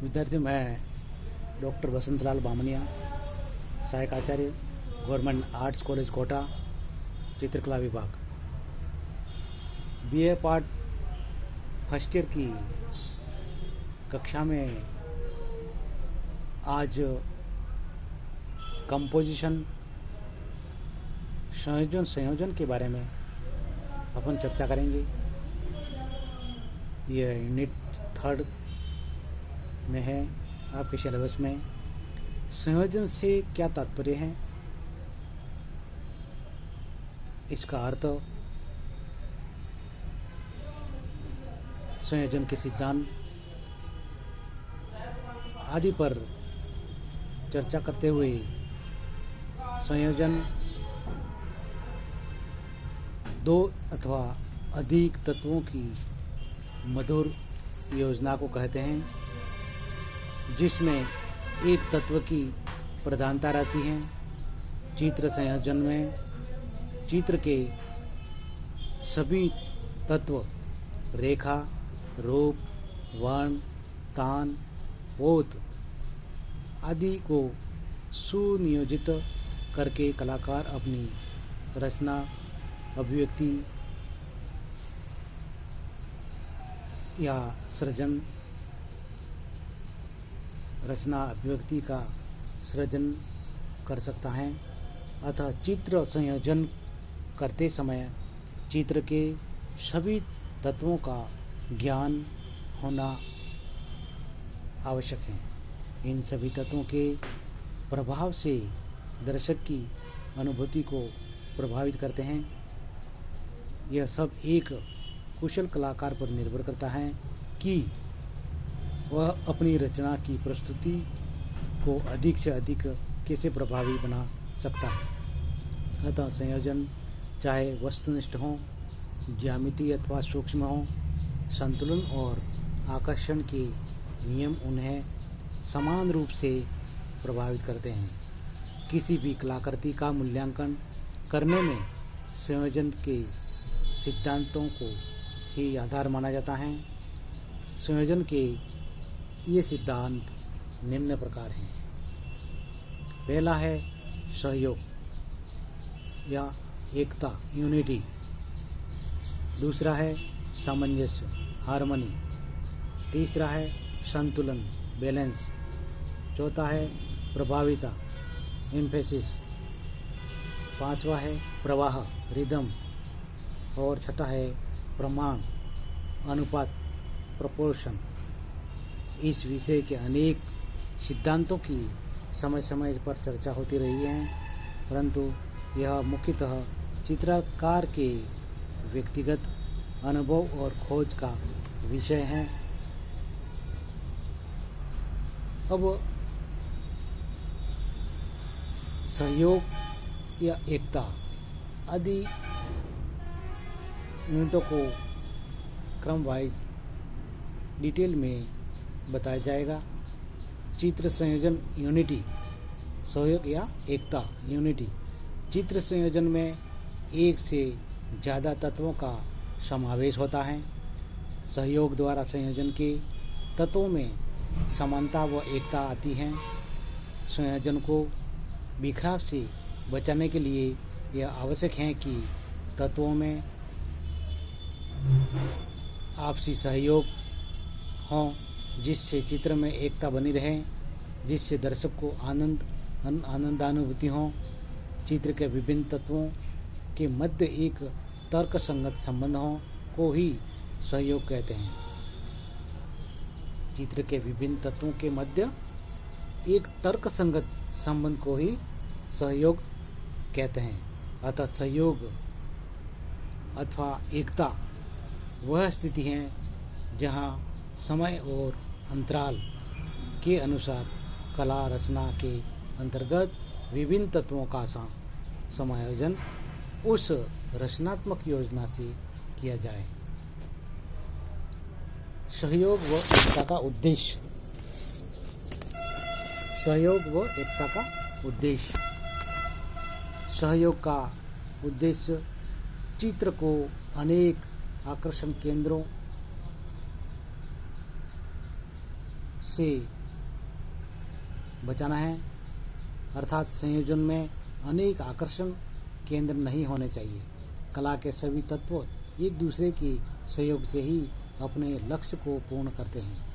विद्यार्थी मैं डॉक्टर बसंतलाल बामनिया, सहायक आचार्य, गवर्नमेंट आर्ट्स कॉलेज कोटा, चित्रकला विभाग, बीए पार्ट फर्स्ट ईयर की कक्षा में आज कंपोजिशन संयोजन के बारे में अपन चर्चा करेंगे। यह यूनिट 3 में है आपके सिलेबस में। संयोजन से क्या तात्पर्य है, इसका अर्थ, संयोजन के सिद्धांत आदि पर चर्चा करते हुए संयोजन दो अथवा अधिक तत्वों की मधुर योजना को कहते हैं, जिसमें एक तत्व की प्रधानता रहती है। चित्र संयोजन में चित्र के सभी तत्व रेखा, रूप, वर्ण, तान, पोत आदि को सुनियोजित करके कलाकार अपनी रचना, अभिव्यक्ति या रचना अभिव्यक्ति का सृजन कर सकता है। अतः चित्र संयोजन करते समय चित्र के सभी तत्वों का ज्ञान होना आवश्यक है। इन सभी तत्वों के प्रभाव से दर्शक की अनुभूति को प्रभावित करते हैं। यह सब एक कुशल कलाकार पर निर्भर करता है कि वह अपनी रचना की प्रस्तुति को अधिक से अधिक कैसे प्रभावी बना सकता है। अतः संयोजन चाहे वस्तुनिष्ठ हो, ज्यामिति अथवा सूक्ष्म हो, संतुलन और आकर्षण के नियम उन्हें समान रूप से प्रभावित करते हैं। किसी भी कलाकृति का मूल्यांकन करने में संयोजन के सिद्धांतों को ही आधार माना जाता है। संयोजन के ये सिद्धांत निम्न प्रकार हैं। पहला है सहयोग या एकता, यूनिटी। दूसरा है सामंजस्य, हार्मनी। तीसरा है संतुलन, बैलेंस। चौथा है प्रभाविता, एम्फेसिस। पांचवा है प्रवाह, रिदम। और छठा है प्रमाण, अनुपात, प्रोपोर्शन। इस विषय के अनेक सिद्धांतों की समय समय पर चर्चा होती रही है, परंतु यह मुख्यतः चित्रकार के व्यक्तिगत अनुभव और खोज का विषय है। अब सहयोग या एकता आदि यूनिटों को क्रम वाइज डिटेल में बताया जाएगा। चित्र संयोजन, यूनिटी। सहयोग या एकता, यूनिटी। चित्र संयोजन में एक से ज़्यादा तत्वों का समावेश होता है। सहयोग द्वारा संयोजन के तत्वों में समानता व एकता आती है। संयोजन को बिखराव से बचाने के लिए यह आवश्यक है कि तत्वों में आपसी सहयोग हो, जिससे चित्र में एकता बनी रहे, जिससे दर्शक को आनंदानुभूति हो। चित्र के विभिन्न तत्वों के मध्य एक तर्कसंगत संबंध हो को ही सहयोग कहते हैं। चित्र के विभिन्न तत्वों के मध्य एक तर्कसंगत संबंध को ही सहयोग कहते हैं। अतः सहयोग अथवा एकता वह स्थिति है जहाँ समय और अंतराल के अनुसार कला रचना के अंतर्गत विभिन्न तत्वों का समायोजन उस रचनात्मक योजना से किया जाए। सहयोग व एकता का उद्देश्य। सहयोग व एकता का उद्देश्य। सहयोग का उद्देश्य चित्र को अनेक आकर्षण केंद्रों से बचाना है, अर्थात संयोजन में अनेक आकर्षण केंद्र नहीं होने चाहिए। कला के सभी तत्व एक दूसरे के सहयोग से ही अपने लक्ष्य को पूर्ण करते हैं।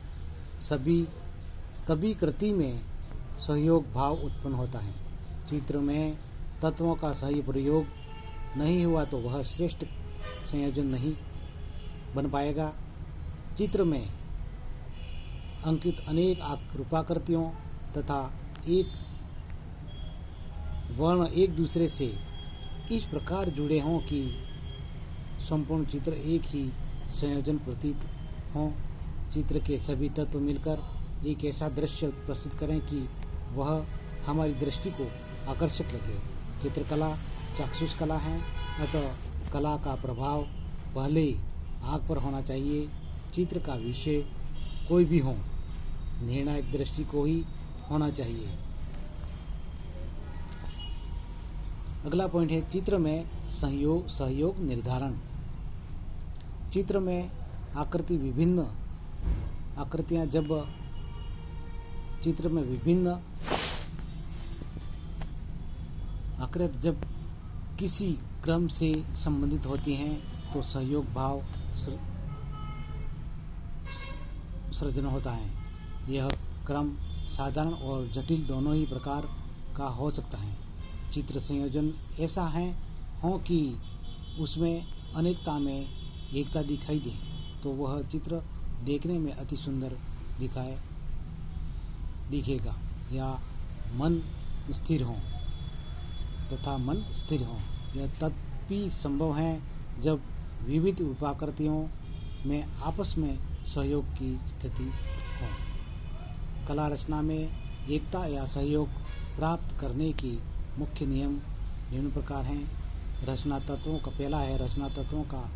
तभी कृति में सहयोग भाव उत्पन्न होता है। चित्र में तत्वों का सही प्रयोग नहीं हुआ तो वह श्रेष्ठ संयोजन नहीं बन पाएगा। चित्र में अंकित अनेक रूपाकृतियों तथा एक वर्ण एक दूसरे से इस प्रकार जुड़े हों कि संपूर्ण चित्र एक ही संयोजन प्रतीत हों। चित्र के सभी तत्व मिलकर एक ऐसा दृश्य प्रस्तुत करें कि वह हमारी दृष्टि को आकर्षक लगे। चित्रकला चाक्षुष कला है, अतः कला का प्रभाव पहले आँख पर होना चाहिए। चित्र का विषय कोई भी हो, निर्णायक दृष्टि को ही होना चाहिए। अगला पॉइंट है चित्र में सहयोग निर्धारण। चित्र में आकृतियां जब किसी क्रम से संबंधित होती हैं तो सहयोग भाव सृजन होता है। यह क्रम साधारण और जटिल दोनों ही प्रकार का हो सकता है। चित्र संयोजन ऐसा हो कि उसमें अनेकता में एकता दिखाई दे तो वह चित्र देखने में अति सुंदर दिखेगा। या मन स्थिर हो। यह तभी संभव है जब विविध उपाकृतियों में आपस में सहयोग की स्थिति हो। कला रचना में एकता या सहयोग प्राप्त करने की मुख्य नियम निम्न प्रकार हैं। रचना तत्वों का पहला है, रचना तत्वों का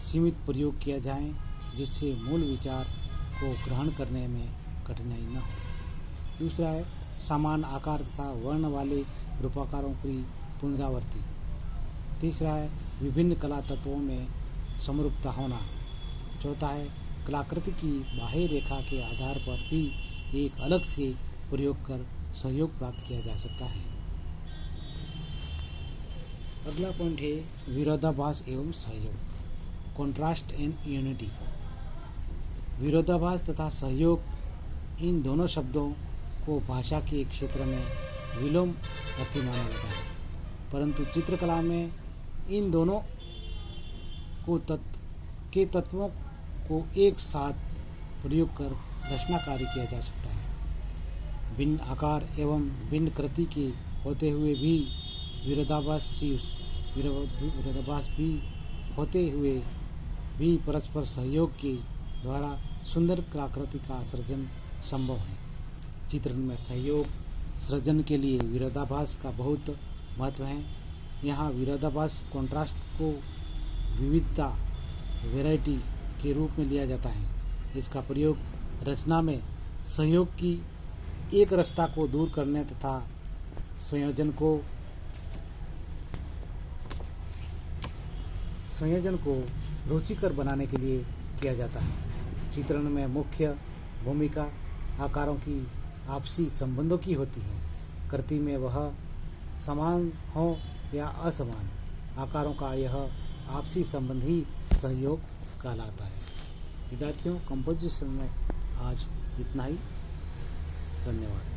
सीमित प्रयोग किया जाए जिससे मूल विचार को ग्रहण करने में कठिनाई न हो। दूसरा है, समान आकार तथा वर्ण वाले रूपाकारों की पुनरावृत्ति। तीसरा है, विभिन्न कला तत्वों में समरूपता होना। चौथा है, कलाकृति की बाह्य रेखा के आधार पर भी एक अलग से प्रयोग कर सहयोग प्राप्त किया जा सकता है। अगला पॉइंट है विरोधाभास एवं सहयोग, कॉन्ट्रास्ट एंड यूनिटी। विरोधाभास तथा सहयोग, इन दोनों शब्दों को भाषा के क्षेत्र में विलोम अर्थी माना जाता है, परंतु चित्रकला में इन दोनों तत्वों को एक साथ प्रयोग कर रचना कार्य किया जा सकता है। भिन्न आकार एवं भिन्न कृति के होते हुए भी विरोधाभास भी होते हुए भी परस्पर सहयोग के द्वारा सुंदर कलाकृति का सृजन संभव है। चित्र में सहयोग सृजन के लिए विरोधाभास का बहुत महत्व है। यहाँ विरोधाभास कॉन्ट्रास्ट को विविधता वैरायटी के रूप में लिया जाता है। इसका प्रयोग रचना में सहयोग की एक रसता को दूर करने तथा संयोजन को रुचिकर बनाने के लिए किया जाता है। चित्रण में मुख्य भूमिका आकारों की आपसी संबंधों की होती है। कृति में वह समान हो या असमान, आकारों का यह आपसी संबंध ही सहयोग कहलाता है। विद्यार्थियों, कंपोजिशन में आज इतना ही। धन्यवाद।